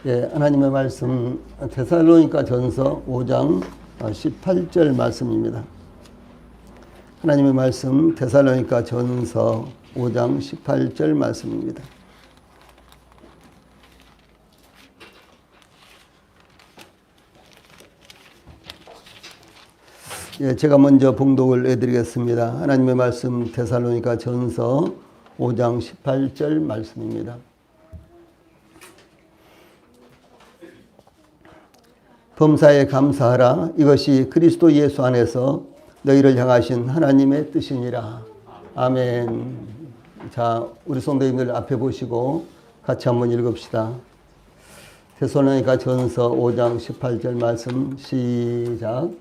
예, 하나님의 말씀 데살로니가 전서 5장 18절 말씀입니다. 하나님의 말씀 데살로니가 전서 5장 18절 말씀입니다. 예, 제가 먼저 봉독을 해드리겠습니다. 하나님의 말씀 데살로니가 전서 5장 18절 말씀입니다. 범사에 감사하라. 이것이 그리스도 예수 안에서 너희를 향하신 하나님의 뜻이니라. 아멘. 자, 우리 성도님들 앞에 보시고 같이 한번 읽읍시다. 데살로니가 전서 5장 18절 말씀 시작.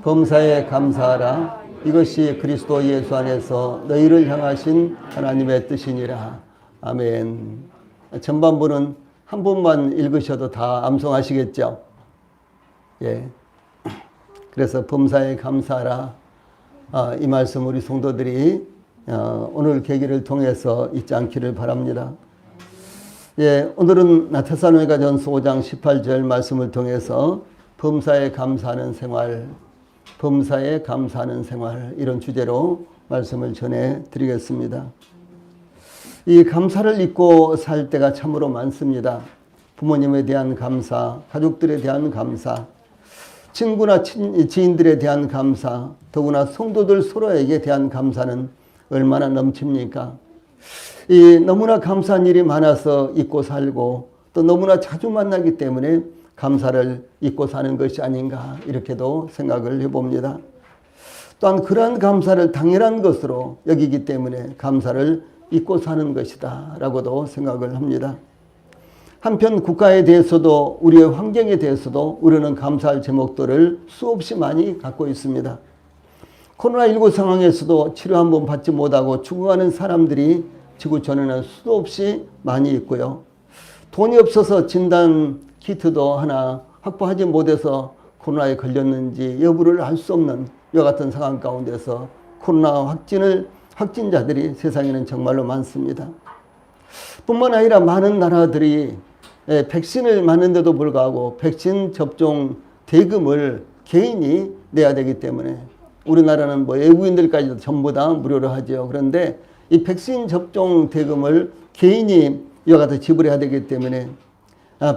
범사에 감사하라. 이것이 그리스도 예수 안에서 너희를 향하신 하나님의 뜻이니라. 아멘. 전반부는 한 번만 읽으셔도 다 암송하시겠죠? 예. 그래서 범사에 감사하라. 이 말씀 우리 성도들이 오늘 계기를 통해서 잊지 않기를 바랍니다. 예, 오늘은 데살로니가 전서 5장 18절 말씀을 통해서 범사에 감사하는 생활, 범사에 감사하는 생활, 이런 주제로 말씀을 전해 드리겠습니다. 이 감사를 잊고 살 때가 참으로 많습니다. 부모님에 대한 감사, 가족들에 대한 감사, 친구나 지인들에 대한 감사, 더구나 성도들 서로에게 대한 감사는 얼마나 넘칩니까? 이 너무나 감사한 일이 많아서 잊고 살고 또 너무나 자주 만나기 때문에 감사를 잊고 사는 것이 아닌가, 이렇게도 생각을 해봅니다. 또한 그러한 감사를 당연한 것으로 여기기 때문에 감사를 잊고 사는 것이다 라고도 생각을 합니다. 한편 국가에 대해서도 우리의 환경에 대해서도 우리는 감사할 제목들을 수없이 많이 갖고 있습니다. 코로나19 상황에서도 치료 한번 받지 못하고 죽어가는 사람들이 지구촌에는 수없이 많이 있고요. 돈이 없어서 진단 키트도 하나 확보하지 못해서 코로나에 걸렸는지 여부를 알 수 없는 이와 같은 상황 가운데서 코로나 확진자들이 세상에는 정말로 많습니다. 뿐만 아니라 많은 나라들이 백신을 맞는데도 불구하고 백신 접종 대금을 개인이 내야 되기 때문에 우리나라는 외국인들까지도 전부 다 무료로 하죠. 그런데 이 백신 접종 대금을 개인이 이와 같이 지불해야 되기 때문에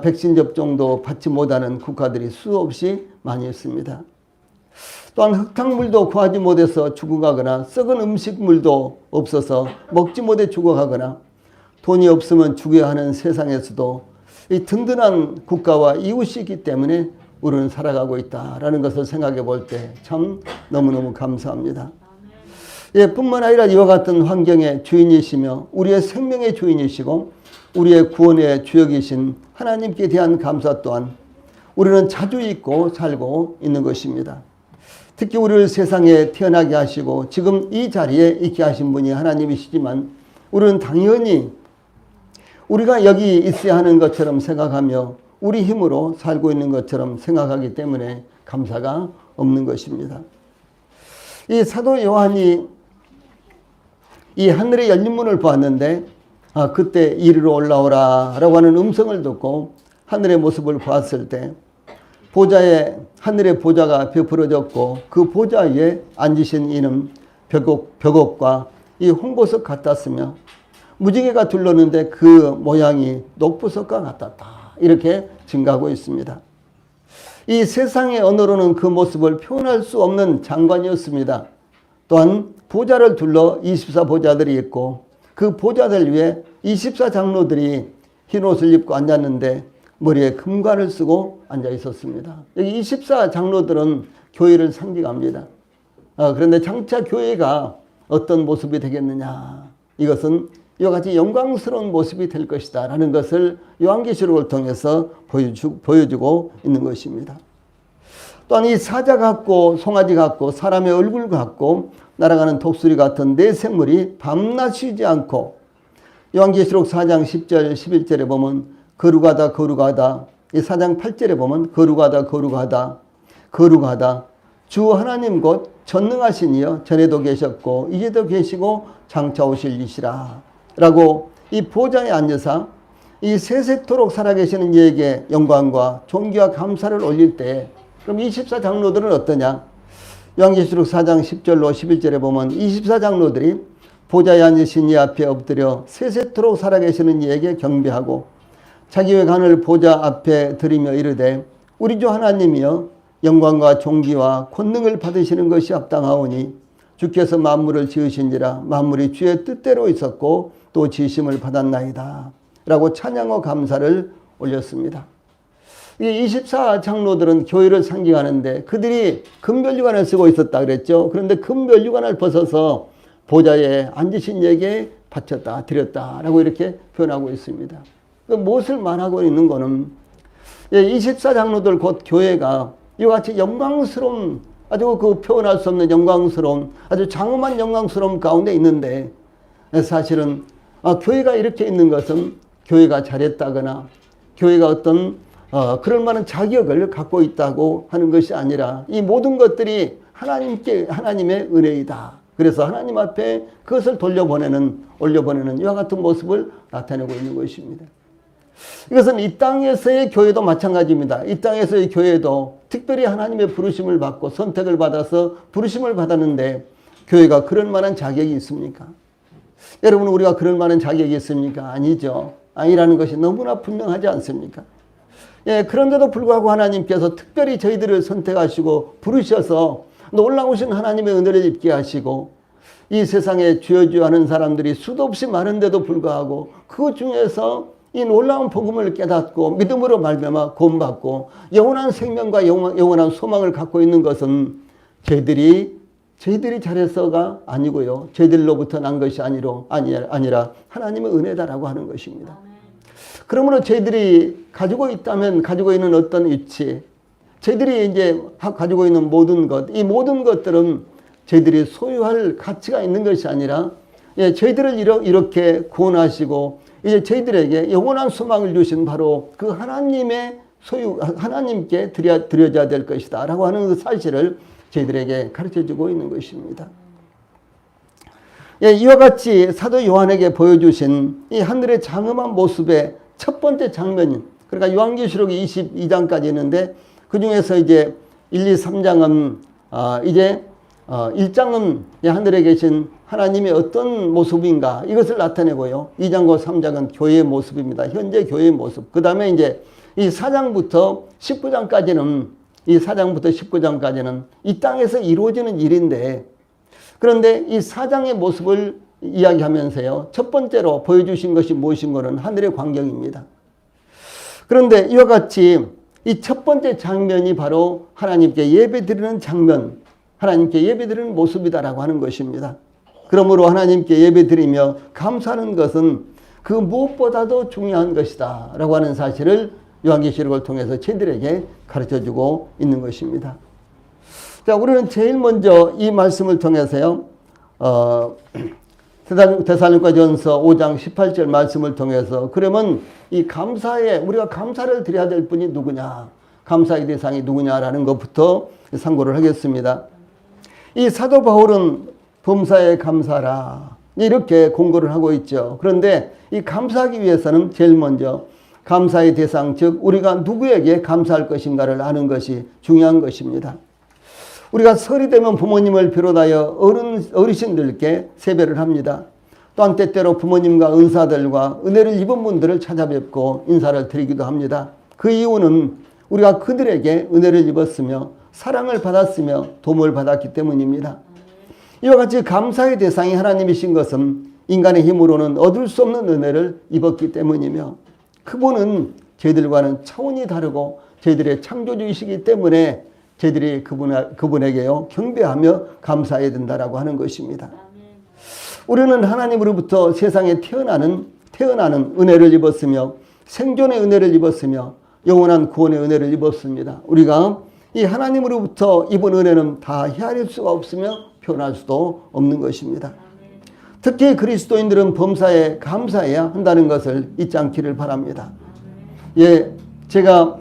백신 접종도 받지 못하는 국가들이 수없이 많이 있습니다. 또한 흙탕물도 구하지 못해서 죽어가거나 썩은 음식물도 없어서 먹지 못해 죽어가거나 돈이 없으면 죽어야 하는 세상에서도 이 든든한 국가와 이웃이 있기 때문에 우리는 살아가고 있다라는 것을 생각해 볼 때 참 너무너무 감사합니다. 예, 뿐만 아니라 이와 같은 환경의 주인이시며 우리의 생명의 주인이시고 우리의 구원의 주역이신 하나님께 대한 감사 또한 우리는 자주 잊고 살고 있는 것입니다. 특히 우리를 세상에 태어나게 하시고 지금 이 자리에 있게 하신 분이 하나님이시지만 우리는 당연히 우리가 여기 있어야 하는 것처럼 생각하며 우리 힘으로 살고 있는 것처럼 생각하기 때문에 감사가 없는 것입니다. 이 사도 요한이 이 하늘의 열린 문을 보았는데 그때 이리로 올라오라 라고 하는 음성을 듣고 하늘의 모습을 보았을 때 보좌에 하늘의 보좌가 베풀어졌고 그 보좌 위에 앉으신 이는 벽옥과 이 홍보석 같았으며 무지개가 둘렀는데 그 모양이 녹보석과 같았다, 이렇게 증가하고 있습니다. 이 세상의 언어로는 그 모습을 표현할 수 없는 장관이었습니다. 또한 보좌를 둘러 24보좌들이 있고 그 보좌들 위에 24장로들이 흰옷을 입고 앉았는데 머리에 금관을 쓰고 앉아 있었습니다. 여기 24장로들은 교회를 상징합니다. 그런데 장차 교회가 어떤 모습이 되겠느냐, 이것은 이와 같이 영광스러운 모습이 될 것이다 라는 것을 요한계시록을 통해서 보여주고 있는 것입니다. 또한 이 사자 같고 송아지 같고 사람의 얼굴 같고 날아가는 독수리 같은 네 생물이 밤낮 쉬지 않고 요한계시록 4장 10절 11절에 보면 거룩하다 거룩하다, 이 4장 8절에 보면 거룩하다 거룩하다 거룩하다 주 하나님 곧 전능하신 이여 전에도 계셨고 이제도 계시고 장차 오실 이시라 라고 이 보좌에 앉아서 이 세세토록 살아계시는 이에게 영광과 존귀와 감사를 올릴 때, 그럼 24장로들은 어떠냐? 요한계시록 4장 10절로 11절에 보면 24장로들이 보좌에 앉으신 이 앞에 엎드려 세세토록 살아계시는 이에게 경배하고 자기의 간을 보좌 앞에 드리며 이르되 우리 주 하나님이여 영광과 존귀와 권능을 받으시는 것이 합당하오니 주께서 만물을 지으신지라 만물이 주의 뜻대로 있었고 또 지심을 받았나이다 라고 찬양과 감사를 올렸습니다. 이 24장로들은 교회를 상징하는데 그들이 금별유관을 쓰고 있었다 그랬죠. 그런데 금별유관을 벗어서 보좌에 앉으신 이에게 바쳤다 드렸다 라고 이렇게 표현하고 있습니다. 무엇을 말하고 있는 거는 24장로들 곧 교회가 이와 같이 영광스러운, 아주 그 표현할 수 없는 영광스러운, 아주 장엄한 영광스러움 가운데 있는데, 사실은 교회가 이렇게 있는 것은 교회가 잘했다거나 교회가 어떤 그럴 만한 자격을 갖고 있다고 하는 것이 아니라 이 모든 것들이 하나님의 은혜이다. 그래서 하나님 앞에 그것을 올려보내는 이와 같은 모습을 나타내고 있는 것입니다. 이것은 이 땅에서의 교회도 마찬가지입니다. 이 땅에서의 교회도 특별히 하나님의 부르심을 받고 선택을 받아서 부르심을 받았는데 교회가 그럴 만한 자격이 있습니까? 여러분, 우리가 그럴 만한 자격이 있습니까? 아니죠. 아니라는 것이 너무나 분명하지 않습니까? 그런데도 불구하고 하나님께서 특별히 저희들을 선택하시고 부르셔서 놀라우신 하나님의 은혜를 입게 하시고 이 세상에 주여주여하는 사람들이 수도 없이 많은데도 불구하고 그 중에서 이 놀라운 복음을 깨닫고 믿음으로 말미암아 구원받고 영원한 생명과 영원한 소망을 갖고 있는 것은 저희들이 잘해서가 아니고요. 저희들로부터 난 것이 아니라 하나님의 은혜다라고 하는 것입니다. 그러므로 저희들이 가지고 있다면 가지고 있는 어떤 위치, 저희들이 이제 가지고 있는 모든 것, 이 모든 것들은 저희들이 소유할 가치가 있는 것이 아니라 저희들을 이렇게 구원하시고 이제 저희들에게 영원한 소망을 주신 바로 그 하나님의 하나님께 드려져야 될 것이다 라고 하는 그 사실을 저희들에게 가르쳐주고 있는 것입니다. 이와 같이 사도 요한에게 보여주신 이 하늘의 장엄한 모습의 첫 번째 장면, 그러니까 요한계시록이 22장까지 있는데 그 중에서 이제 1, 2, 3장은 이제 1장은 하늘에 계신 하나님의 어떤 모습인가 이것을 나타내고요. 2장과 3장은 교회의 모습입니다. 현재 교회의 모습. 그 다음에 이제 이 4장부터 19장까지는 이 땅에서 이루어지는 일인데, 그런데 이 4장의 모습을 이야기하면서요. 첫 번째로 보여주신 것이 무엇인가는 하늘의 광경입니다. 그런데 이와 같이 이 첫 번째 장면이 바로 하나님께 예배드리는 장면, 하나님께 예배드리는 모습이다라고 하는 것입니다. 그러므로 하나님께 예배드리며 감사하는 것은 그 무엇보다도 중요한 것이다 라고 하는 사실을 요한계시록을 통해서 저희들에게 가르쳐주고 있는 것입니다. 자, 우리는 제일 먼저 이 말씀을 통해서요, 데살로니가전서 5장 18절 말씀을 통해서 그러면 이 우리가 감사를 드려야 될 분이 누구냐, 감사의 대상이 누구냐라는 것부터 상고를 하겠습니다. 이 사도 바울은 범사에 감사라 이렇게 공고를 하고 있죠. 그런데 이 감사하기 위해서는 제일 먼저 감사의 대상, 즉 우리가 누구에게 감사할 것인가를 아는 것이 중요한 것입니다. 우리가 설이 되면 부모님을 비롯하여 어르신들께 세배를 합니다. 또한 때때로 부모님과 은사들과 은혜를 입은 분들을 찾아뵙고 인사를 드리기도 합니다. 그 이유는 우리가 그들에게 은혜를 입었으며 사랑을 받았으며 도움을 받았기 때문입니다. 이와 같이 감사의 대상이 하나님이신 것은 인간의 힘으로는 얻을 수 없는 은혜를 입었기 때문이며 그분은 저희들과는 차원이 다르고 저희들의 창조주이시기 때문에 저희들이 그분에게요 경배하며 감사해야 된다라고 하는 것입니다. 우리는 하나님으로부터 세상에 태어나는 은혜를 입었으며 생존의 은혜를 입었으며 영원한 구원의 은혜를 입었습니다. 우리가 이 하나님으로부터 입은 은혜는 다 헤아릴 수가 없으며 표현할 수도 없는 것입니다. 특히 그리스도인들은 범사에 감사해야 한다는 것을 잊지 않기를 바랍니다. 제가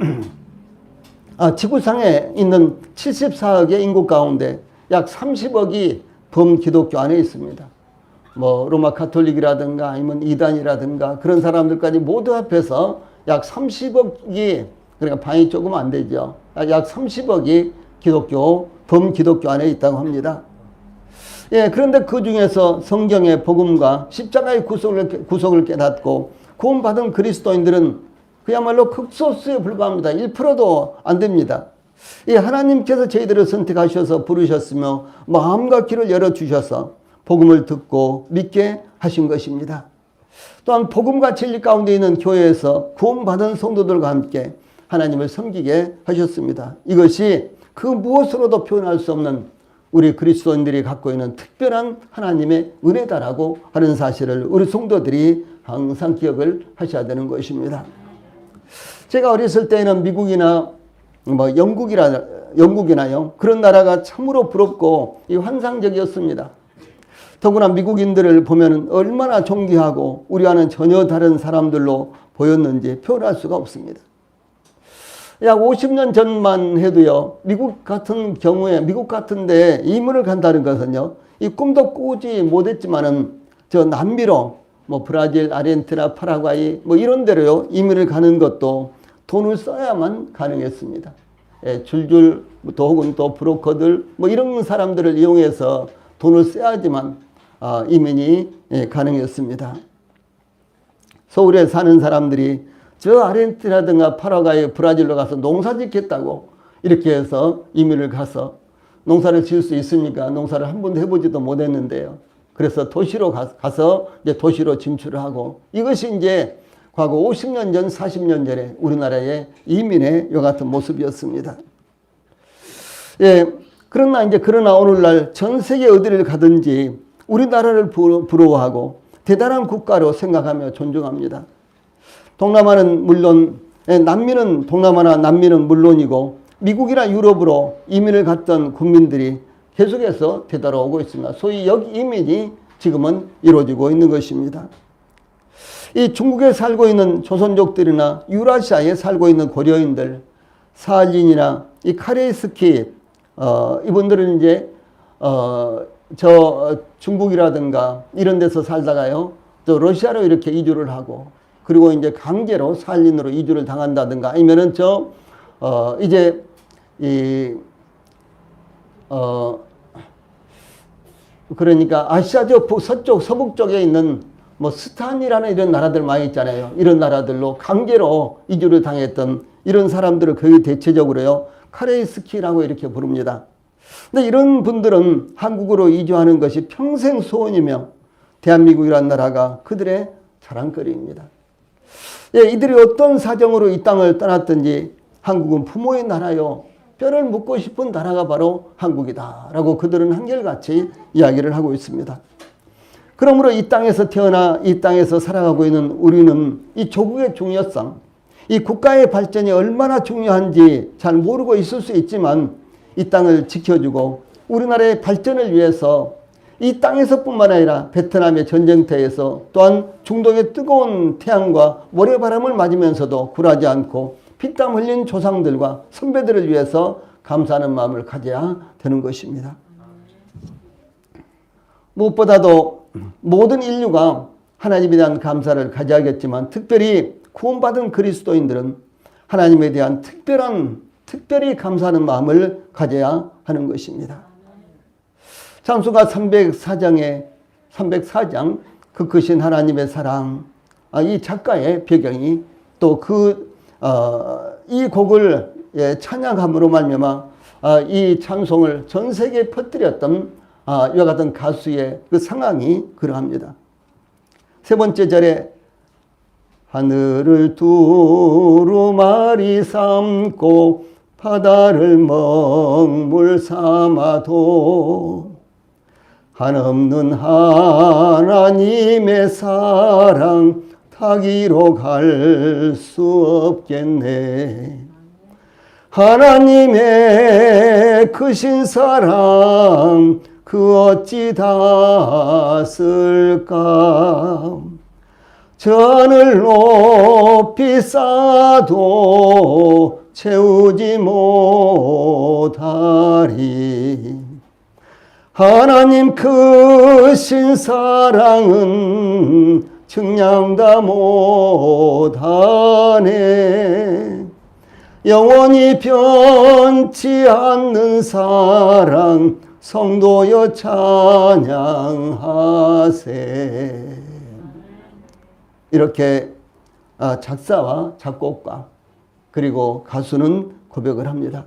지구상에 있는 74억의 인구 가운데 약 30억이 범기독교 안에 있습니다. 뭐 로마 가톨릭이라든가 아니면 이단이라든가 그런 사람들까지 모두 합해서 약 30억이, 그러니까 반이 조금 안 되죠. 약 30억이 범기독교 안에 있다고 합니다. 예, 그런데 그 중에서 성경의 복음과 십자가의 구속을 깨닫고 구원받은 그리스도인들은 그야말로 극소수에 불과합니다. 1%도 안 됩니다. 예, 하나님께서 저희들을 선택하셔서 부르셨으며 마음과 귀를 열어주셔서 복음을 듣고 믿게 하신 것입니다. 또한 복음과 진리 가운데 있는 교회에서 구원받은 성도들과 함께 하나님을 섬기게 하셨습니다. 이것이 그 무엇으로도 표현할 수 없는 우리 그리스도인들이 갖고 있는 특별한 하나님의 은혜다라고 하는 사실을 우리 성도들이 항상 기억을 하셔야 되는 것입니다. 제가 어렸을 때에는 미국이나 뭐 영국이나요, 그런 나라가 참으로 부럽고 환상적이었습니다. 더구나 미국인들을 보면 얼마나 존귀하고 우리와는 전혀 다른 사람들로 보였는지 표현할 수가 없습니다. 약 50년 전만 해도요, 미국 같은 데 이민을 간다는 것은요, 이 꿈도 꾸지 못했지만은 저 남미로 뭐 브라질, 아르헨티나, 파라과이 뭐 이런 데로요, 이민을 가는 것도 돈을 써야만 가능했습니다. 예, 줄줄 또 혹은 또 브로커들 뭐 이런 사람들을 이용해서 돈을 써야지만 이민이 가능했습니다. 서울에 사는 사람들이 저 아르헨티나든가 파라과이, 브라질로 가서 농사 짓겠다고 이렇게 해서 이민을 가서 농사를 지을 수 있습니까? 농사를 한 번도 해보지도 못했는데요. 그래서 도시로 가서 이제 도시로 진출을 하고, 이것이 이제 과거 50년 전, 40년 전에 우리나라의 이민의 요 같은 모습이었습니다. 예, 그러나 오늘날 전 세계 어디를 가든지 우리나라를 부러워하고 대단한 국가로 생각하며 존중합니다. 동남아는 물론, 동남아나 남미는 물론이고 미국이나 유럽으로 이민을 갔던 국민들이 계속해서 되돌아오고 있습니다. 소위 역이민이 지금은 이루어지고 있는 것입니다. 이 중국에 살고 있는 조선족들이나 유라시아에 살고 있는 고려인들, 사할린이나 이 카레이스키, 이분들은 이제 중국이라든가 이런 데서 살다가요, 또 러시아로 이렇게 이주를 하고, 그리고 이제 강제로 사할린으로 이주를 당한다든가, 아니면은 그러니까 아시아적 서쪽, 서북 쪽에 있는 뭐 스탄이라는 이런 나라들 많이 있잖아요. 이런 나라들로 강제로 이주를 당했던 이런 사람들을 거의 대체적으로요, 카레이스키라고 이렇게 부릅니다. 근데 이런 분들은 한국으로 이주하는 것이 평생 소원이며 대한민국이라는 나라가 그들의 자랑거리입니다. 예, 이들이 어떤 사정으로 이 땅을 떠났든지 한국은 부모의 나라요, 뼈를 묻고 싶은 나라가 바로 한국이다라고 그들은 한결같이 이야기를 하고 있습니다. 그러므로 이 땅에서 태어나 이 땅에서 살아가고 있는 우리는 이 조국의 중요성, 이 국가의 발전이 얼마나 중요한지 잘 모르고 있을 수 있지만 이 땅을 지켜주고 우리나라의 발전을 위해서 이 땅에서뿐만 아니라 베트남의 전쟁터에서 또한 중동의 뜨거운 태양과 모래바람을 맞으면서도 굴하지 않고 피땀 흘린 조상들과 선배들을 위해서 감사하는 마음을 가져야 되는 것입니다. 무엇보다도 모든 인류가 하나님에 대한 감사를 가져야겠지만 특별히 구원받은 그리스도인들은 하나님에 대한 특별히 감사하는 마음을 가져야 하는 것입니다. 찬송가 304장 그 크신 하나님의 사랑, 이 작가의 배경이 또 이 곡을 찬양함으로 말미암아 이 찬송을 전 세계에 퍼뜨렸던 이와 같은 가수의 그 상황이 그러합니다. 세 번째 절에 하늘을 두루마리 삼고 바다를 먹물 삼아도 한없는 하나님의 사랑 타기로 갈 수 없겠네. 하나님의 크신 사랑 그 어찌 닿았을까. 전을 높이 쌓아도 채우지 못하리. 하나님 크신 사랑은 측량다 못하네. 영원히 변치 않는 사랑 성도여 찬양하세. 이렇게 작사와 작곡가 그리고 가수는 고백을 합니다.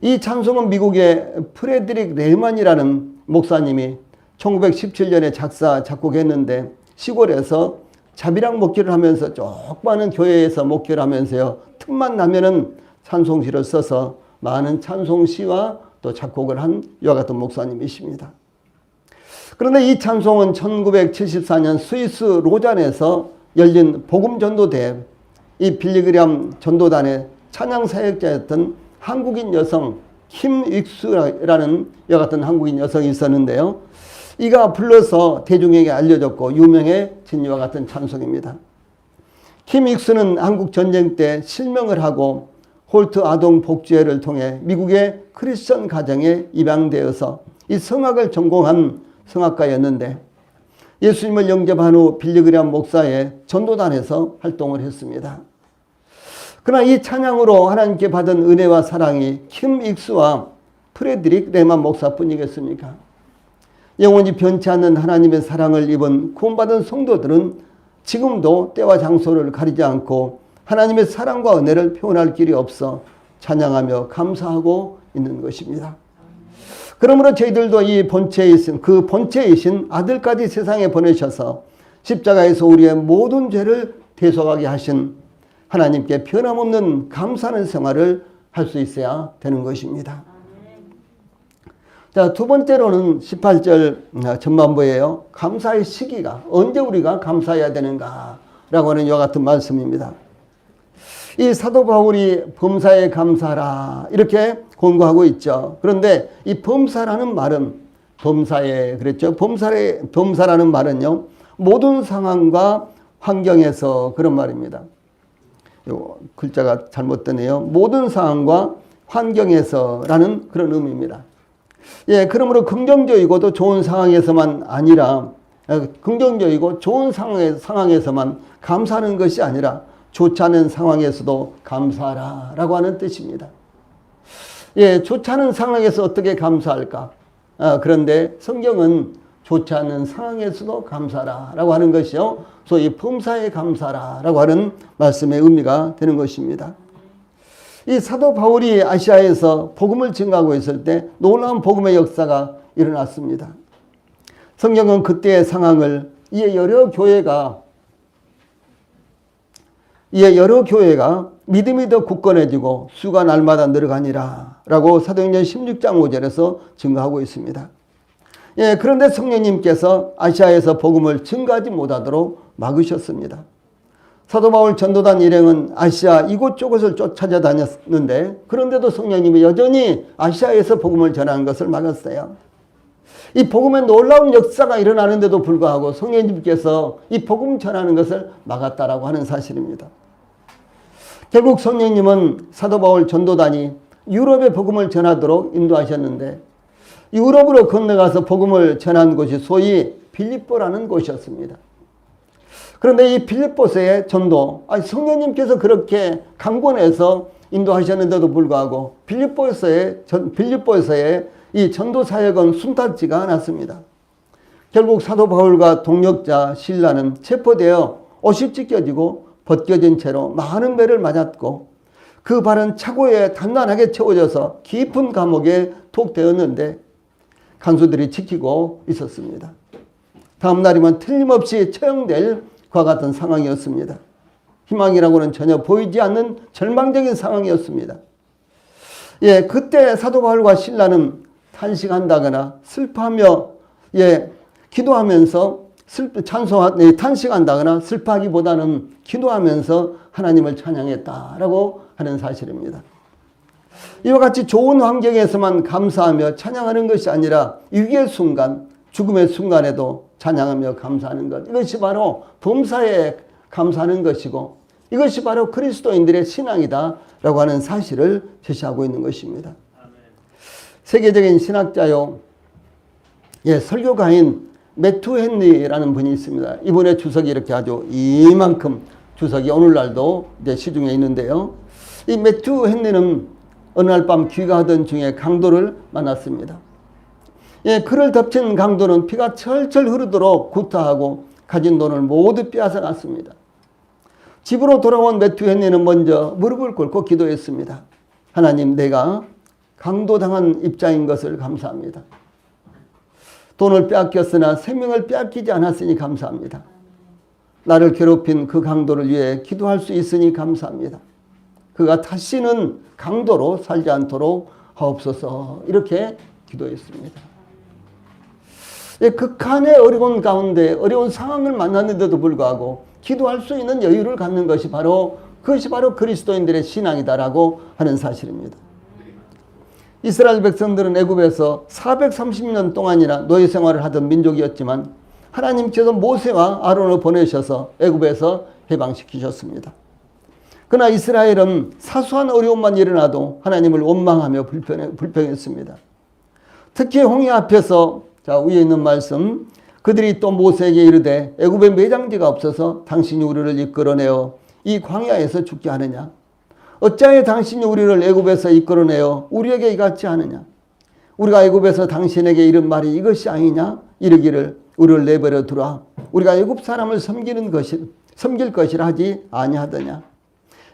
이 찬송은 미국의 프레드릭 레만이라는 목사님이 1917년에 작사 작곡했는데 시골에서 자비랑 목회를 하면서 쪽 많은 교회에서 목회를 하면서요, 틈만 나면은 찬송시를 써서 많은 찬송시와 또 작곡을 한 이와 같은 목사님이십니다. 그런데 이 찬송은 1974년 스위스 로잔에서 열린 복음전도대, 이 빌리그램 전도단의 찬양사역자였던 한국인 여성 킴 윅스라는 이와 같은 한국인 여성이 있었는데요. 이가 불러서 대중에게 알려졌고 유명해진 이와 같은 찬송입니다. 킴 윅스는 한국 전쟁 때 실명을 하고 홀트 아동 복지회를 통해 미국의 크리스천 가정에 입양되어서 이 성악을 전공한 성악가였는데 예수님을 영접한 후 빌리그램 목사의 전도단에서 활동을 했습니다. 그러나 이 찬양으로 하나님께 받은 은혜와 사랑이 킴 윅스와 프레드릭 레만 목사뿐이겠습니까? 영원히 변치 않는 하나님의 사랑을 입은 구원받은 성도들은 지금도 때와 장소를 가리지 않고 하나님의 사랑과 은혜를 표현할 길이 없어 찬양하며 감사하고 있는 것입니다. 그러므로 저희들도 이 본체이신 아들까지 세상에 보내셔서 십자가에서 우리의 모든 죄를 대속하게 하신 하나님께 변함없는 감사하는 생활을 할 수 있어야 되는 것입니다. 자, 두 번째로는 18절 전반부예요. 감사의 시기가 언제 우리가 감사해야 되는가 라고 하는 이와 같은 말씀입니다. 이 사도 바울이 범사에 감사하라 이렇게 권고하고 있죠. 그런데 이 범사라는 말은 범사에 그랬죠. 범사라는 말은요, 모든 상황과 환경에서 그런 말입니다. 요 글자가 잘못되네요. 모든 상황과 환경에서라는 그런 의미입니다. 예, 그러므로 긍정적이고도 좋은 상황에서만 아니라 긍정적이고 좋은 상황에서만 감사하는 것이 아니라 좋지 않은 상황에서도 감사하라 라고 하는 뜻입니다. 예, 좋지 않은 상황에서 어떻게 감사할까? 그런데 성경은 좋지 않은 상황에서도 감사하라 라고 하는 것이요, 소위 범사에 감사하라 라고 하는 말씀의 의미가 되는 것입니다. 이 사도 바울이 아시아에서 복음을 증거하고 있을 때 놀라운 복음의 역사가 일어났습니다. 성경은 그때의 상황을 이에 여러 교회가 믿음이 더 굳건해지고 수가 날마다 늘어가니라 라고 사도행전 16장 5절에서 증거하고 있습니다. 예, 그런데 성령님께서 아시아에서 복음을 증거하지 못하도록 막으셨습니다. 사도 바울 전도단 일행은 아시아 이곳저곳을 쫓아다녔는데 그런데도 성령님이 여전히 아시아에서 복음을 전하는 것을 막았어요. 이 복음의 놀라운 역사가 일어나는데도 불구하고 성령님께서 이 복음 전하는 것을 막았다라고 하는 사실입니다. 결국 성령님은 사도 바울 전도단이 유럽의 복음을 전하도록 인도하셨는데 유럽으로 건너가서 복음을 전한 곳이 소위 빌립보라는 곳이었습니다. 그런데 이 빌립보서의 전도, 성령님께서 그렇게 강권해서 인도하셨는데도 불구하고 빌립보서의 이 전도 사역은 순탄치가 않았습니다. 결국 사도 바울과 동역자 실라는 체포되어 옷이 찢겨지고 벗겨진 채로 많은 배를 맞았고 그 발은 차고에 단단하게 채워져서 깊은 감옥에 독되었는데 간수들이 지키고 있었습니다. 다음 날이면 틀림없이 처형될 그와 같은 상황이었습니다. 희망이라고는 전혀 보이지 않는 절망적인 상황이었습니다. 예, 그때 사도 바울과 실라는 탄식한다거나 슬퍼하며 기도하면서 탄식한다거나 슬퍼하기보다는 기도하면서 하나님을 찬양했다라고 하는 사실입니다. 이와 같이 좋은 환경에서만 감사하며 찬양하는 것이 아니라 위기의 순간, 죽음의 순간에도 찬양하며 감사하는 것, 이것이 바로 범사에 감사하는 것이고 이것이 바로 그리스도인들의 신앙이다라고 하는 사실을 제시하고 있는 것입니다. 세계적인 신학자요 설교가인 매튜 헨리라는 분이 있습니다. 이분의 주석이 이렇게 아주 이만큼 주석이 오늘날도 이제 시중에 있는데요. 이 매튜 헨리는 어느 날 밤 귀가하던 중에 강도를 만났습니다. 그를 덮친 강도는 피가 철철 흐르도록 구타하고 가진 돈을 모두 빼앗아 갔습니다. 집으로 돌아온 매튜 헨리는 먼저 무릎을 꿇고 기도했습니다. 하나님, 내가 강도당한 입장인 것을 감사합니다. 돈을 빼앗겼으나 생명을 빼앗기지 않았으니 감사합니다. 나를 괴롭힌 그 강도를 위해 기도할 수 있으니 감사합니다. 그가 다시는 강도로 살지 않도록 하옵소서. 이렇게 기도했습니다. 극한의 어려운 가운데 어려운 상황을 만났는데도 불구하고 기도할 수 있는 여유를 갖는 것이 그것이 바로 그리스도인들의 신앙이다라고 하는 사실입니다. 이스라엘 백성들은 애굽에서 430년 동안이나 노예 생활을 하던 민족이었지만 하나님께서 모세와 아론을 보내셔서 애굽에서 해방시키셨습니다. 그러나 이스라엘은 사소한 어려움만 일어나도 하나님을 원망하며 불평했습니다. 특히 홍해 앞에서 위에 있는 말씀, 그들이 또 모세에게 이르되 애굽에 매장지가 없어서 당신이 우리를 이끌어내어 이 광야에서 죽게 하느냐? 어찌하여 당신이 우리를 애굽에서 이끌어내어 우리에게 이같이 하느냐? 우리가 애굽에서 당신에게 이른 말이 이것이 아니냐? 이르기를 우리를 내버려 두라. 우리가 애굽 사람을 섬길 것이라 하지 아니하더냐?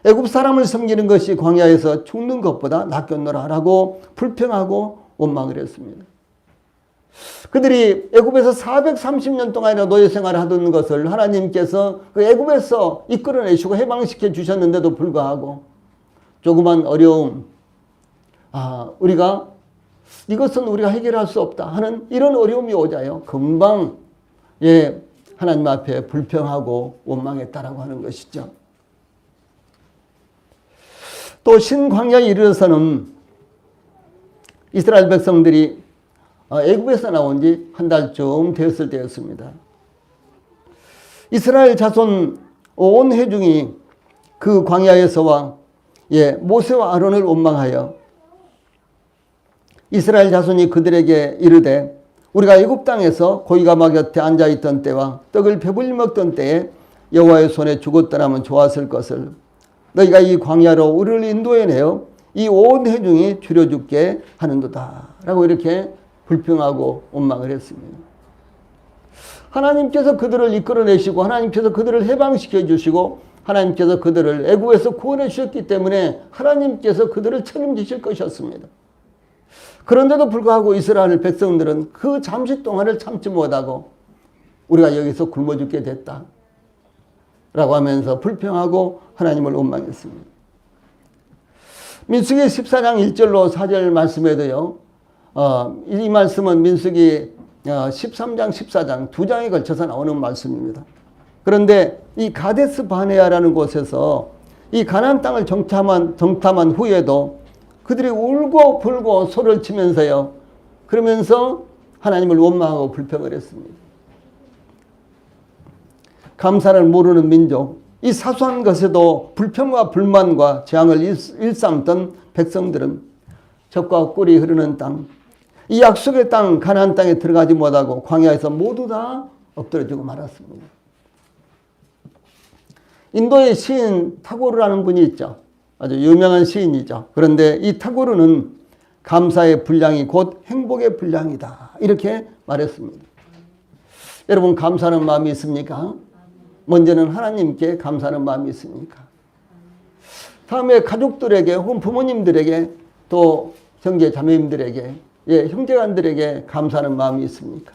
애굽 사람을 섬기는 것이 광야에서 죽는 것보다 낫겠노라 라고 불평하고 원망을 했습니다. 그들이 애굽에서 430년 동안이나 노예 생활을 하던 것을 하나님께서 그 애굽에서 이끌어내시고 해방시켜 주셨는데도 불구하고 조그만 어려움, 이것은 우리가 해결할 수 없다 하는 이런 어려움이 오자요. 금방 하나님 앞에 불평하고 원망했다라고 하는 것이죠. 또 신광야에 이르러서는 이스라엘 백성들이 애굽에서 나온 지 한 달쯤 되었을 때였습니다. 이스라엘 자손 온 회중이 그 광야에서와 모세와 아론을 원망하여 이스라엘 자손이 그들에게 이르되 우리가 애굽 땅에서 고이가마 곁에 앉아있던 때와 떡을 배불리 먹던 때에 여호와의 손에 죽었더라면 좋았을 것을 너희가 이 광야로 우리를 인도해내어 이 온 회중이 줄여 죽게 하는도다 라고 이렇게 불평하고 원망을 했습니다. 하나님께서 그들을 이끌어내시고 하나님께서 그들을 해방시켜 주시고 하나님께서 그들을 애굽에서 구원해 주셨기 때문에 하나님께서 그들을 책임지실 것이었습니다. 그런데도 불구하고 이스라엘 백성들은 그 잠시 동안을 참지 못하고 우리가 여기서 굶어 죽게 됐다 라고 하면서 불평하고 하나님을 원망했습니다. 민수기 14장 1절로 4절 말씀에도요. 이 말씀은 민수기 13장, 14장 두 장에 걸쳐서 나오는 말씀입니다. 그런데 이 가데스 바네아라는 곳에서 이 가나안 땅을 정탐한 후에도 그들이 울고 불고 소리를 치면서요. 그러면서 하나님을 원망하고 불평을 했습니다. 감사를 모르는 민족, 이 사소한 것에도 불평과 불만과 재앙을 일삼던 백성들은 젖과 꿀이 흐르는 땅, 이 약속의 땅 가나안 땅에 들어가지 못하고 광야에서 모두 다 엎드려지고 말았습니다. 인도의 시인 타고르라는 분이 있죠. 아주 유명한 시인이죠. 그런데 이 타고르는 감사의 분량이 곧 행복의 분량이다 이렇게 말했습니다. 여러분 감사하는 마음이 있습니까? 먼저는 하나님께 감사하는 마음이 있습니까? 다음에 가족들에게 혹은 부모님들에게 또 형제 자매님들에게 형제간들에게 감사하는 마음이 있습니까?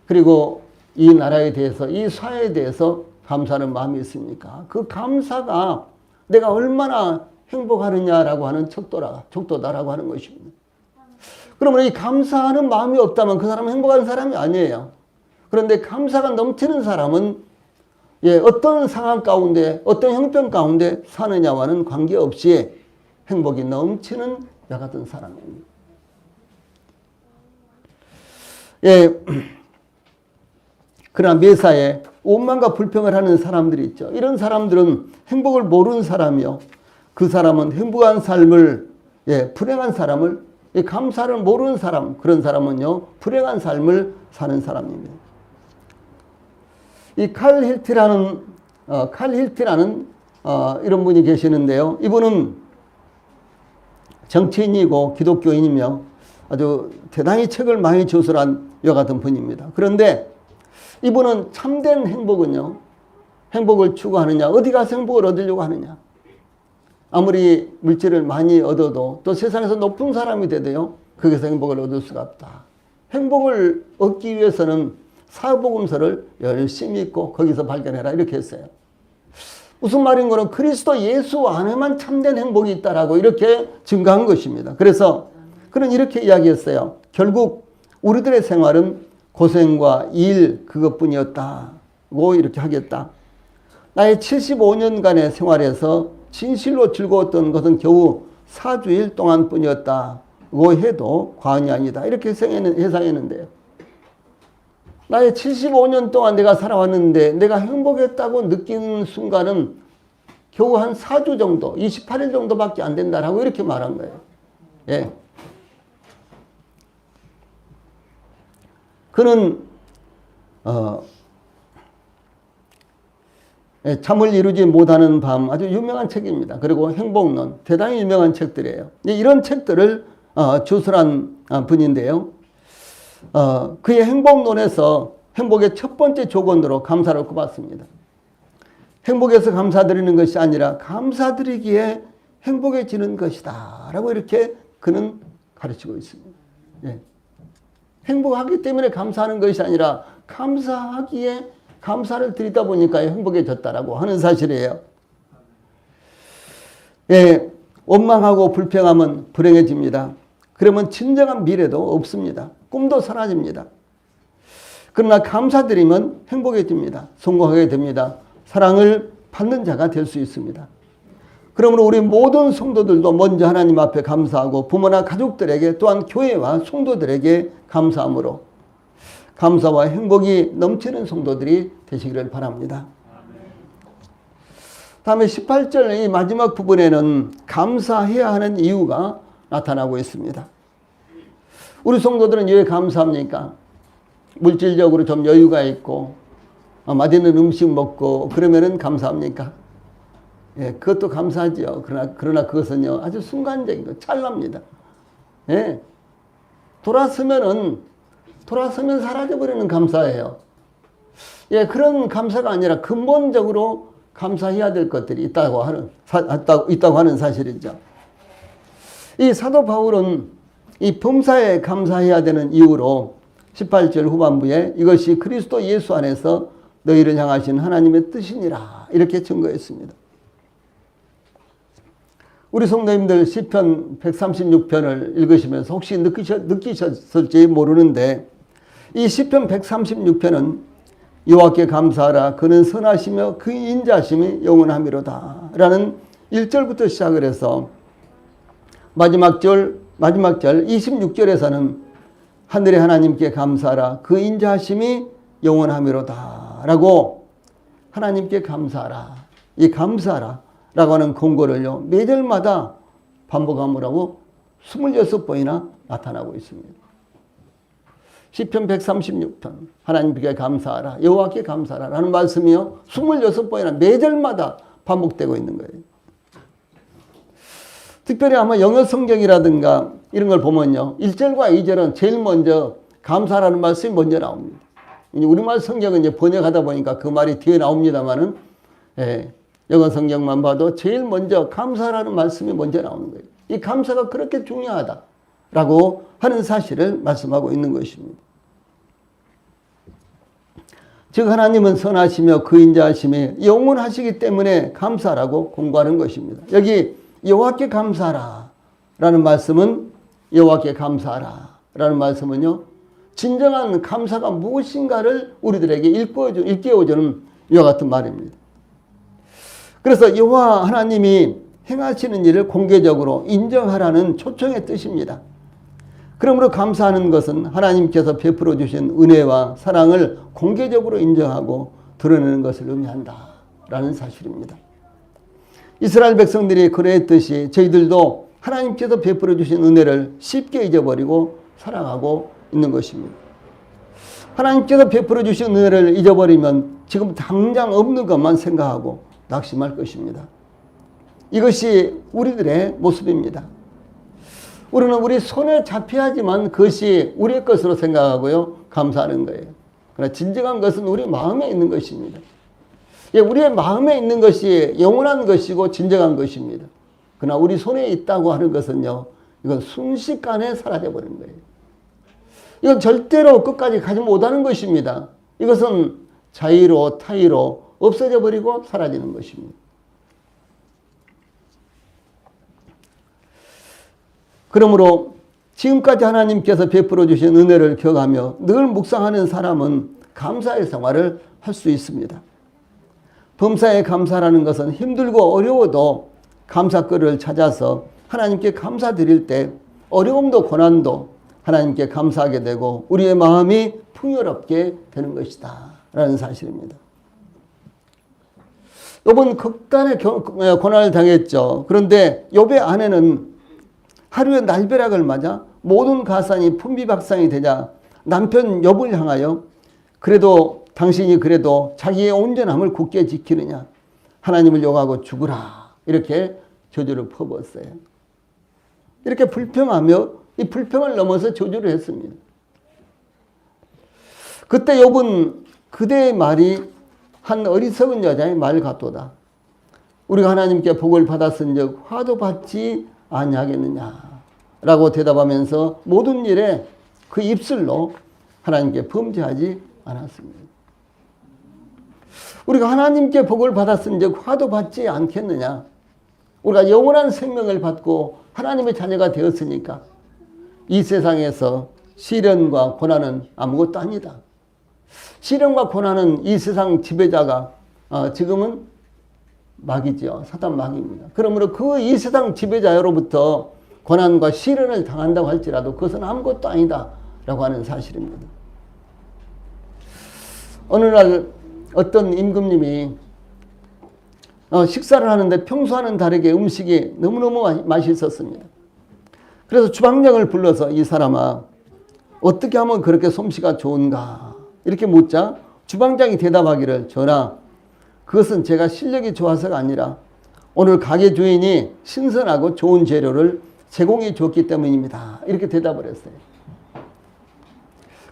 그리고 이 나라에 대해서 이 사회에 대해서 감사하는 마음이 있습니까? 그 감사가 내가 얼마나 행복하느냐라고 하는 척도다라고 하는 것입니다. 그러면 이 감사하는 마음이 없다면 그 사람은 행복한 사람이 아니에요. 그런데 감사가 넘치는 사람은 어떤 상황 가운데 어떤 형편 가운데 사느냐와는 관계없이 행복이 넘치는 야 같은 사람입니다. 그러나 매사에 원망과 불평을 하는 사람들이 있죠. 이런 사람들은 행복을 모르는 사람이요. 그 사람은 행복한 삶을 불행한 사람을 이 감사를 모르는 사람, 그런 사람은요, 불행한 삶을 사는 사람입니다. 이 칼 힐티라는 이런 분이 계시는데요. 이분은 정치인이고 기독교인이며 아주 대단히 책을 많이 저술한 여 같은 분입니다. 그런데 이분은 참된 행복은요, 행복을 추구하느냐, 어디 가서 행복을 얻으려고 하느냐. 아무리 물질을 많이 얻어도 또 세상에서 높은 사람이 돼도요, 거기서 행복을 얻을 수가 없다. 행복을 얻기 위해서는 사복음서를 열심히 읽고 거기서 발견해라, 이렇게 했어요. 무슨 말인 거는 그리스도 예수 안에만 참된 행복이 있다라고 이렇게 증거한 것입니다. 그래서 그는 이렇게 이야기했어요. 결국 우리들의 생활은 고생과 일 그것뿐이었다고 이렇게 하겠다. 나의 75년간의 생활에서 진실로 즐거웠던 것은 겨우 4주일 동안뿐이었다고 해도 과언이 아니다. 이렇게 해석했는데요. 나의 75년 동안 내가 살아왔는데 내가 행복했다고 느끼는 순간은 겨우 한 4주 정도, 28일 정도밖에 안 된다라고 이렇게 말한 거예요. 예. 그는 잠을 이루지 못하는 밤, 아주 유명한 책입니다. 그리고 행복론, 대단히 유명한 책들이에요. 이런 책들을 주술한 분인데요. 그의 행복론에서 행복의 첫 번째 조건으로 감사를 꼽았습니다. 행복에서 감사드리는 것이 아니라 감사드리기에 행복해지는 것이다 라고 이렇게 그는 가르치고 있습니다. 예. 행복하기 때문에 감사하는 것이 아니라 감사하기에 감사를 드리다 보니까 행복해졌다라고 하는 사실이에요. 예, 원망하고 불평하면 불행해집니다. 그러면 진정한 미래도 없습니다. 꿈도 사라집니다. 그러나 감사드리면 행복해집니다. 성공하게 됩니다. 사랑을 받는 자가 될 수 있습니다. 그러므로 우리 모든 성도들도 먼저 하나님 앞에 감사하고 부모나 가족들에게 또한 교회와 성도들에게 감사함으로 감사와 행복이 넘치는 성도들이 되시기를 바랍니다. 다음에 18절 이 마지막 부분에는 감사해야 하는 이유가 나타나고 있습니다. 우리 성도들은 왜 감사합니까? 물질적으로 좀 여유가 있고 맛있는 음식 먹고 그러면은 감사합니까? 예, 그것도 감사하죠. 그러나 그것은요 아주 순간적이고 찰나입니다. 예, 돌아서면 사라져버리는 감사예요. 예, 그런 감사가 아니라 근본적으로 감사해야 될 것들이 있다고 하는 사실이죠. 이 사도 바울은 이 범사에 감사해야 되는 이유로 18절 후반부에 이것이 그리스도 예수 안에서 너희를 향하신 하나님의 뜻이니라 이렇게 증거했습니다. 우리 성도님들 시편 136편을 읽으시면서 혹시 느끼셨을지 모르는데 이 시편 136편은 여호와께 감사하라 그는 선하시며 그 인자심이 영원하미로다 라는 1절부터 시작을 해서 마지막 절 26절에서는 하늘의 하나님께 감사하라 그 인자심이 영원하미로다 라고 하나님께 감사하라 이 감사하라 라고 하는 공고를요 매절마다 반복하므라고 26번이나 나타나고 있습니다. 시편 136편 하나님께 감사하라 여호와께 감사하라 라는 말씀이요 26번이나 매절마다 반복되고 있는 거예요. 특별히 아마 영어 성경이라든가 이런 걸 보면요 1절과 2절은 제일 먼저 감사라는 말씀이 먼저 나옵니다. 우리말 성경은 이제 번역하다 보니까 그 말이 뒤에 나옵니다만은 예, 영어 성경만 봐도 제일 먼저 감사라는 말씀이 먼저 나오는 거예요. 이 감사가 그렇게 중요하다라고 하는 사실을 말씀하고 있는 것입니다. 즉 하나님은 선하시며 그 인자하심이 영원하시기 때문에 감사라고 공부하는 것입니다. 여기 여호와께 감사하라 라는 말씀은 여호와께 감사하라 라는 말씀은요 진정한 감사가 무엇인가를 우리들에게 일깨워주는 이와 같은 말입니다. 그래서 여호와 하나님이 행하시는 일을 공개적으로 인정하라는 초청의 뜻입니다. 그러므로 감사하는 것은 하나님께서 베풀어 주신 은혜와 사랑을 공개적으로 인정하고 드러내는 것을 의미한다 라는 사실입니다. 이스라엘 백성들이 그랬듯이 저희들도 하나님께서 베풀어 주신 은혜를 쉽게 잊어버리고 살아가고 있는 것입니다. 하나님께서 베풀어 주신 은혜를 잊어버리면 지금 당장 없는 것만 생각하고 낙심할 것입니다. 이것이 우리들의 모습입니다. 우리는 우리 손에 잡혀야지만 그것이 우리의 것으로 생각하고요, 감사하는 거예요. 그러나 진정한 것은 우리 마음에 있는 것입니다. 우리의 마음에 있는 것이 영원한 것이고 진정한 것입니다. 그러나 우리 손에 있다고 하는 것은요, 이건 순식간에 사라져버린 거예요. 이건 절대로 끝까지 가지 못하는 것입니다. 이것은 자의로 타의로 없어져 버리고 사라지는 것입니다. 그러므로 지금까지 하나님께서 베풀어 주신 은혜를 기억하며 늘 묵상하는 사람은 감사의 생활을 할 수 있습니다. 범사에 감사라는 것은 힘들고 어려워도 감사거리를 찾아서 하나님께 감사드릴 때 어려움도 고난도 하나님께 감사하게 되고 우리의 마음이 풍요롭게 되는 것이다 라는 사실입니다. 욥은 극단의 고난을 당했죠. 그런데 욥의 아내는 하루에 날벼락을 맞아 모든 가산이 풍비박산이 되자 남편 욥을 향하여 그래도 당신이 그래도 자기의 온전함을 굳게 지키느냐, 하나님을 욕하고 죽으라, 이렇게 저주를 퍼부었어요. 이렇게 불평하며 이 불평을 넘어서 저주를 했습니다. 그때 욥은 그대의 말이 한 어리석은 여자의 말 같도다. 우리가 하나님께 복을 받았은즉 화도 받지 아니하겠느냐 라고 대답하면서 모든 일에 그 입술로 하나님께 범죄하지 않았습니다. 우리가 하나님께 복을 받았은즉 화도 받지 않겠느냐. 우리가 영원한 생명을 받고 하나님의 자녀가 되었으니까 이 세상에서 시련과 고난은 아무것도 아니다. 시련과 고난은 이 세상 지배자가 지금은 마귀죠. 사단 마귀입니다. 그러므로 그 이 세상 지배자로부터 고난과 시련을 당한다고 할지라도 그것은 아무것도 아니다 라고 하는 사실입니다. 어느 날 어떤 임금님이 식사를 하는데 평소와는 다르게 음식이 너무너무 맛있었습니다. 그래서 주방장을 불러서 이 사람아, 어떻게 하면 그렇게 솜씨가 좋은가 이렇게 묻자 주방장이 대답하기를, 전하, 그것은 제가 실력이 좋아서가 아니라 오늘 가게 주인이 신선하고 좋은 재료를 제공해 줬기 때문입니다. 이렇게 대답을 했어요.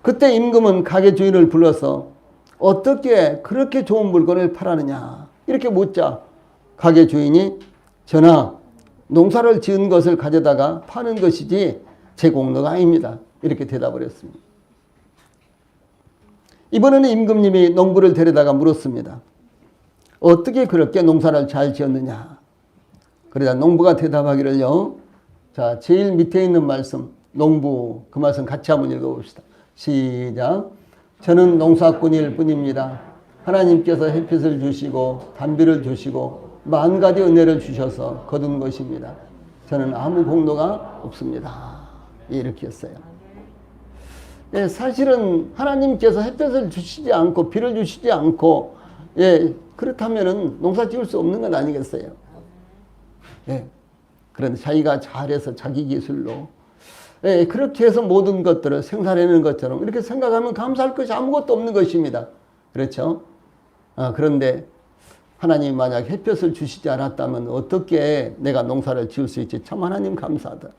그때 임금은 가게 주인을 불러서 어떻게 그렇게 좋은 물건을 팔았느냐 이렇게 묻자 가게 주인이, 전하, 농사를 지은 것을 가져다가 파는 것이지 제 공로가 아닙니다. 이렇게 대답을 했습니다. 이번에는 임금님이 농부를 데려다가 물었습니다. 어떻게 그렇게 농사를 잘 지었느냐. 그러자 농부가 대답하기를요, 자, 제일 밑에 있는 말씀, 농부 그 말씀 같이 한번 읽어봅시다. 시작. 저는 농사꾼일 뿐입니다. 하나님께서 햇빛을 주시고 단비를 주시고 만 가지 은혜를 주셔서 거둔 것입니다. 저는 아무 공로가 없습니다. 이렇게 했어요. 예, 사실은 하나님께서 햇볕을 주시지 않고 비를 주시지 않고, 그렇다면은 농사 지을 수 없는 건 아니겠어요? 예. 그런데 자기가 잘해서 자기 기술로 그렇게 해서 모든 것들을 생산해내는 것처럼 이렇게 생각하면 감사할 것이 아무것도 없는 것입니다. 그렇죠? 그런데 하나님이 만약 햇볕을 주시지 않았다면 어떻게 내가 농사를 지을 수 있지? 참 하나님 감사하다.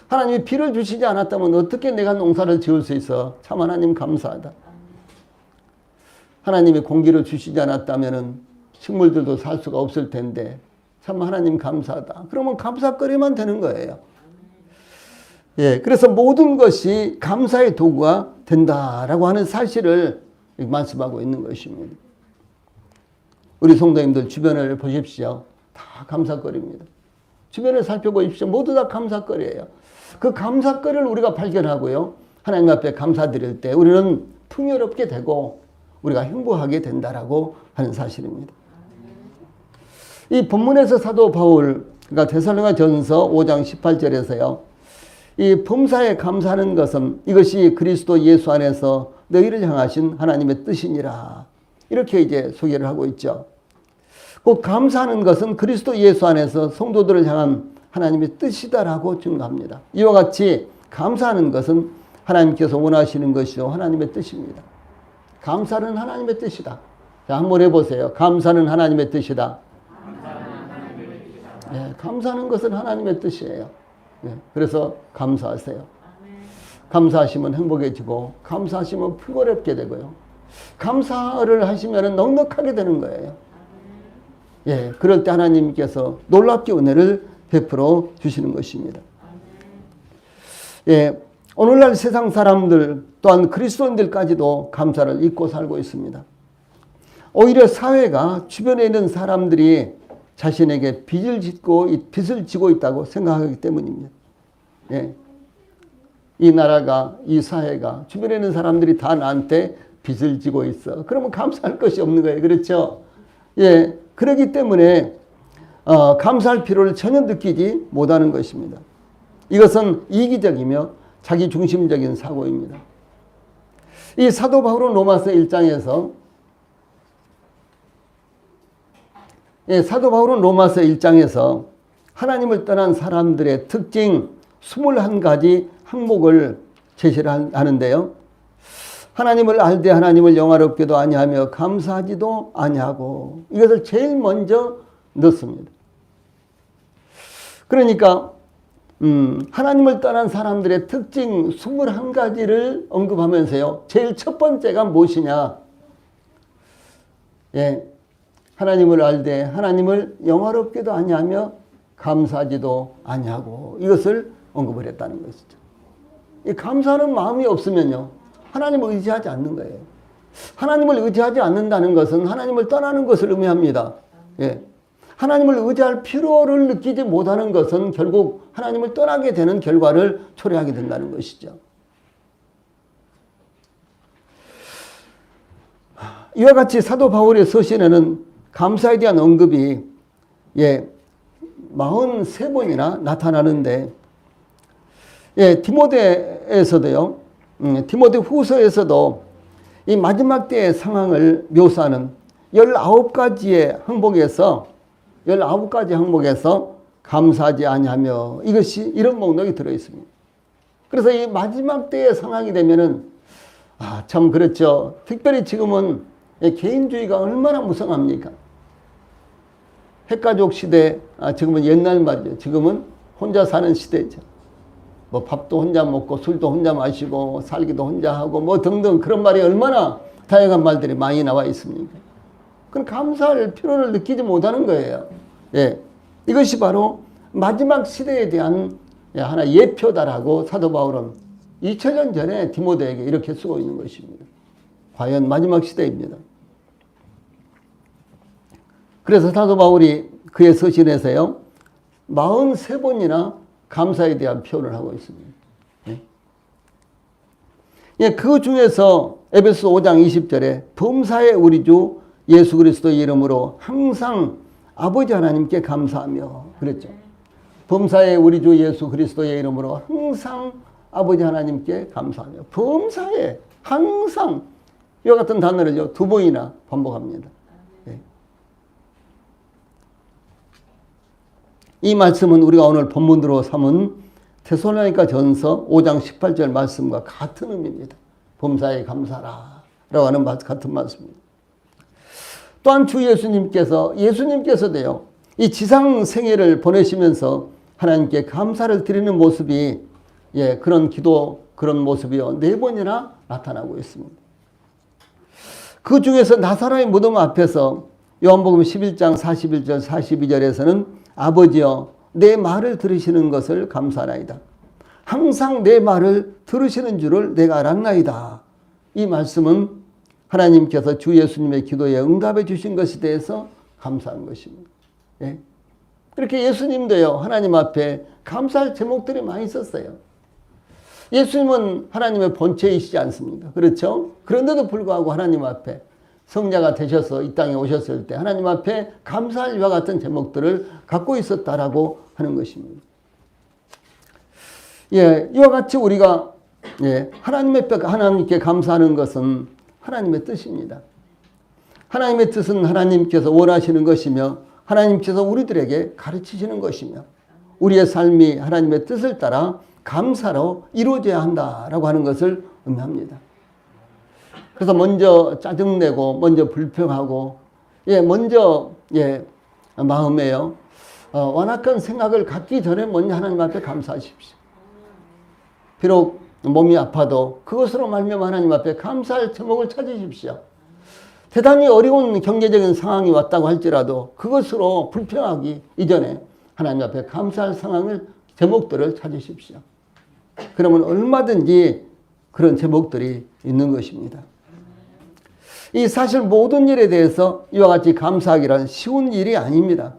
하나님이 비를 주시지 않았다면 어떻게 내가 농사를 지을 수 있어? 참 하나님 감사하다. 하나님이 공기를 주시지 않았다면 식물들도 살 수가 없을 텐데 참 하나님 감사하다. 그러면 감사거리만 되는 거예요. 예, 그래서 모든 것이 감사의 도구가 된다라고 하는 사실을 말씀하고 있는 것입니다. 우리 성도님들 주변을 보십시오. 다 감사거리입니다. 주변을 살펴보십시오. 모두 다 감사거리예요. 그 감사거리를 우리가 발견하고요, 하나님 앞에 감사드릴 때 우리는 풍요롭게 되고 우리가 행복하게 된다라고 하는 사실입니다. 이 본문에서 사도 바울, 그러니까 데살로니가전서 5장 18절에서요, 이 범사에 감사하는 것은 이것이 그리스도 예수 안에서 너희를 향하신 하나님의 뜻이니라, 이렇게 이제 소개를 하고 있죠. 꼭 감사하는 것은 그리스도 예수 안에서 성도들을 향한 하나님의 뜻이다라고 증거합니다. 이와 같이 감사하는 것은 하나님께서 원하시는 것이요 하나님의 뜻입니다. 감사는 하나님의 뜻이다. 자, 한번 해보세요. 감사는 하나님의 뜻이다. 예, 감사하는 것은 하나님의 뜻이에요. 예, 그래서 감사하세요. 감사하시면 행복해지고 감사하시면 풍요롭게 되고요. 감사를 하시면 넉넉하게 되는 거예요. 예, 그럴 때 하나님께서 놀랍게 은혜를 베풀어 주시는 것입니다. 예, 오늘날 세상 사람들 또한 그리스도인들까지도 감사를 잊고 살고 있습니다. 오히려 사회가 주변에 있는 사람들이 자신에게 빚을 지고 있다고 생각하기 때문입니다. 예, 이 나라가, 이 사회가, 주변에 있는 사람들이 다 나한테 빚을 지고 있어. 그러면 감사할 것이 없는 거예요. 그렇죠? 예, 그렇기 때문에 감사할 필요를 전혀 느끼지 못하는 것입니다. 이것은 이기적이며 자기중심적인 사고입니다. 이 사도 바울은 로마서 1장에서 사도 바울은 로마서 1장에서 하나님을 떠난 사람들의 특징 21가지 항목을 제시를 하는데요. 하나님을 알되 하나님을 영화롭게도 아니하며 감사하지도 아니하고 이것을 제일 먼저 넣습니다. 그러니까 하나님을 떠난 사람들의 특징 21가지를 언급하면서요. 제일 첫 번째가 무엇이냐? 예, 하나님을 알되 하나님을 영화롭게도 아니하며 감사하지도 아니하고 이것을 언급을 했다는 것이죠. 이 감사하는 마음이 없으면요. 하나님을 의지하지 않는 거예요. 하나님을 의지하지 않는다는 것은 하나님을 떠나는 것을 의미합니다. 예. 하나님을 의지할 필요를 느끼지 못하는 것은 결국 하나님을 떠나게 되는 결과를 초래하게 된다는 것이죠. 이와 같이 사도 바울의 서신에는 감사에 대한 언급이 43번이나 나타나는데 디모데에서도요. 디모데 후서에서도 이 마지막 때의 상황을 묘사하는 19가지의 항목에서 19가지 항목에서 감사하지 아니하며 이것이 이런 목록이 들어 있습니다. 그래서 이 마지막 때의 상황이 되면은 참 그렇죠. 특별히 지금은 개인주의가 얼마나 무성합니까? 핵가족 시대, 지금은 옛날 말이죠. 지금은 혼자 사는 시대죠. 뭐 밥도 혼자 먹고 술도 혼자 마시고 살기도 혼자 하고 뭐 등등 그런 말이 얼마나 다양한 말들이 많이 나와 있습니까? 그건 감사할 필요를 느끼지 못하는 거예요. 예, 이것이 바로 마지막 시대에 대한 하나 예표다라고 사도 바울은 2000년 전에 디모데에게 이렇게 쓰고 있는 것입니다. 과연 마지막 시대입니다. 그래서 사도 바울이 그의 서신에서요 43번이나 감사에 대한 표현을 하고 있습니다. 그 중에서 에베소 5장 20절에 범사에 우리 주 예수 그리스도의 이름으로 항상 아버지 하나님께 감사하며 그랬죠. 범사에 우리 주 예수 그리스도의 이름으로 항상 아버지 하나님께 감사하며 범사에 항상 이와 같은 단어를요 2번이나 반복합니다. 이 말씀은 우리가 오늘 본문으로 삼은 데살로니가 전서 5장 18절 말씀과 같은 의미입니다. 범사에 감사라 라고 하는 같은 말씀입니다. 또한 주 예수님께서도요 이 지상 생애를 보내시면서 하나님께 감사를 드리는 모습이 그런 기도 그런 모습이요 4번이나 나타나고 있습니다. 그 중에서 나사로의 무덤 앞에서 요한복음 11장 41절 42절에서는 아버지여 내 말을 들으시는 것을 감사하나이다. 항상 내 말을 들으시는 줄을 내가 알았나이다. 이 말씀은 하나님께서 주 예수님의 기도에 응답해 주신 것에 대해서 감사한 것입니다. 예? 그렇게 예수님도요 하나님 앞에 감사할 제목들이 많이 있었어요. 예수님은 하나님의 본체이시지 않습니까? 그렇죠? 그런데도 불구하고 하나님 앞에 성자가 되셔서 이 땅에 오셨을 때 하나님 앞에 감사할 이와 같은 제목들을 갖고 있었다라고 하는 것입니다. 이와 같이 우리가 하나님께 감사하는 것은 하나님의 뜻입니다. 하나님의 뜻은 하나님께서 원하시는 것이며 하나님께서 우리들에게 가르치시는 것이며 우리의 삶이 하나님의 뜻을 따라 감사로 이루어져야 한다라고 하는 것을 의미합니다. 그래서 먼저 짜증내고 먼저 불평하고 먼저 마음에요 완악한 생각을 갖기 전에 먼저 하나님 앞에 감사하십시오. 비록 몸이 아파도 그것으로 말미암아 하나님 앞에 감사할 제목을 찾으십시오. 대단히 어려운 경제적인 상황이 왔다고 할지라도 그것으로 불평하기 이전에 하나님 앞에 감사할 상황을 제목들을 찾으십시오. 그러면 얼마든지 그런 제목들이 있는 것입니다. 이 사실 모든 일에 대해서 이와 같이 감사하기란 쉬운 일이 아닙니다.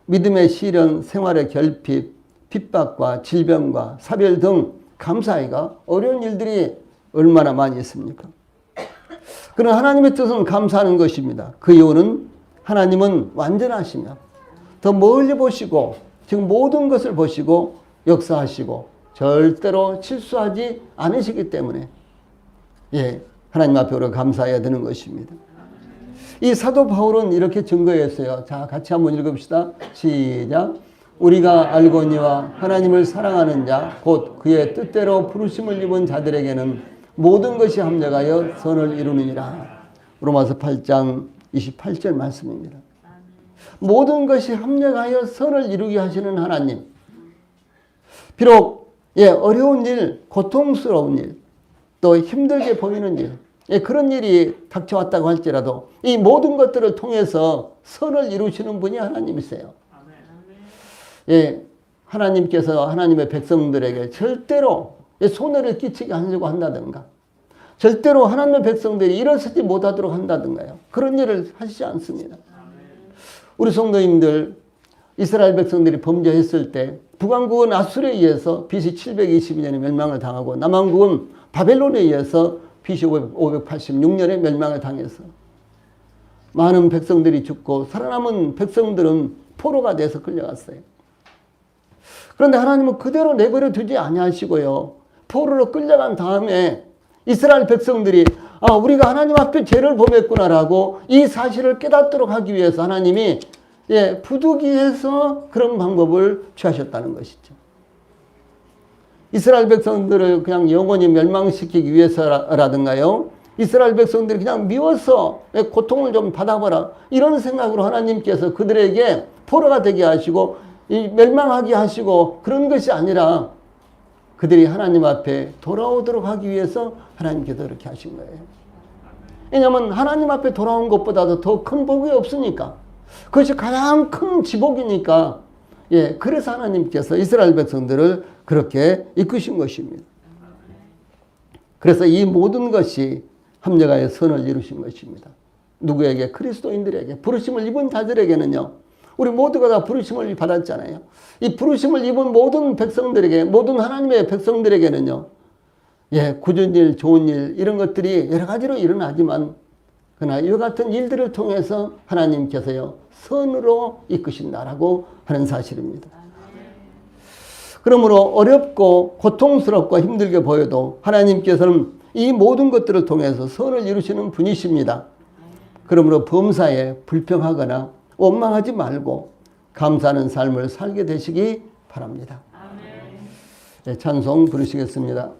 믿음의 시련, 생활의 결핍, 핍박과 질병과 사별 등 감사하기가 어려운 일들이 얼마나 많이 있습니까? 그러나 하나님의 뜻은 감사하는 것입니다. 그 이유는 하나님은 완전하시며 더 멀리 보시고 지금 모든 것을 보시고 역사하시고 절대로 실수하지 않으시기 때문에 하나님 앞에 우리가 감사해야 되는 것입니다. 이 사도 바울은 이렇게 증거했어요. 자, 같이 한번 읽읍시다. 시작. 우리가 알거니와 하나님을 사랑하는 자 곧 그의 뜻대로 부르심을 입은 자들에게는 모든 것이 합력하여 선을 이루느니라. 로마서 8장 28절 말씀입니다. 모든 것이 합력하여 선을 이루게 하시는 하나님. 비록 어려운 일, 고통스러운 일, 또 힘들게 보이는 일, 그런 일이 닥쳐왔다고 할지라도 이 모든 것들을 통해서 선을 이루시는 분이 하나님이세요. 하나님께서 하나님의 백성들에게 절대로 손해를 끼치게 하려고 한다든가 절대로 하나님의 백성들이 일어서지 못하도록 한다든가요. 그런 일을 하시지 않습니다. 우리 성도님들 이스라엘 백성들이 범죄했을 때 북왕국은 아수르에 의해서 BC 722년에 멸망을 당하고 남왕국은 바벨론에 의해서 BC 586년에 멸망을 당해서 많은 백성들이 죽고 살아남은 백성들은 포로가 돼서 끌려갔어요. 그런데 하나님은 그대로 내버려 두지 아니하시고요. 포로로 끌려간 다음에 이스라엘 백성들이 우리가 하나님 앞에 죄를 범했구나라고 이 사실을 깨닫도록 하기 위해서 하나님이 부득이해서 그런 방법을 취하셨다는 것이죠. 이스라엘 백성들을 그냥 영원히 멸망시키기 위해서라든가요. 이스라엘 백성들이 그냥 미워서 고통을 좀 받아봐라. 이런 생각으로 하나님께서 그들에게 포로가 되게 하시고 멸망하게 하시고 그런 것이 아니라 그들이 하나님 앞에 돌아오도록 하기 위해서 하나님께서 그렇게 하신 거예요. 왜냐하면 하나님 앞에 돌아온 것보다도 더 큰 복이 없으니까. 그것이 가장 큰 지복이니까. 그래서 하나님께서 이스라엘 백성들을 그렇게 이끄신 것입니다. 그래서 이 모든 것이 합력하여 선을 이루신 것입니다. 누구에게? 그리스도인들에게. 부르심을 입은 자들에게는요. 우리 모두가 다 부르심을 받았잖아요. 이 부르심을 입은 모든 백성들에게, 모든 하나님의 백성들에게는요. 굳은 일, 좋은 일 이런 것들이 여러 가지로 일어나지만 그러나 이와 같은 일들을 통해서 하나님께서요. 선으로 이끄신다라고 하는 사실입니다. 그러므로 어렵고 고통스럽고 힘들게 보여도 하나님께서는 이 모든 것들을 통해서 선을 이루시는 분이십니다. 그러므로 범사에 불평하거나 원망하지 말고 감사하는 삶을 살게 되시기 바랍니다. 찬송 부르시겠습니다.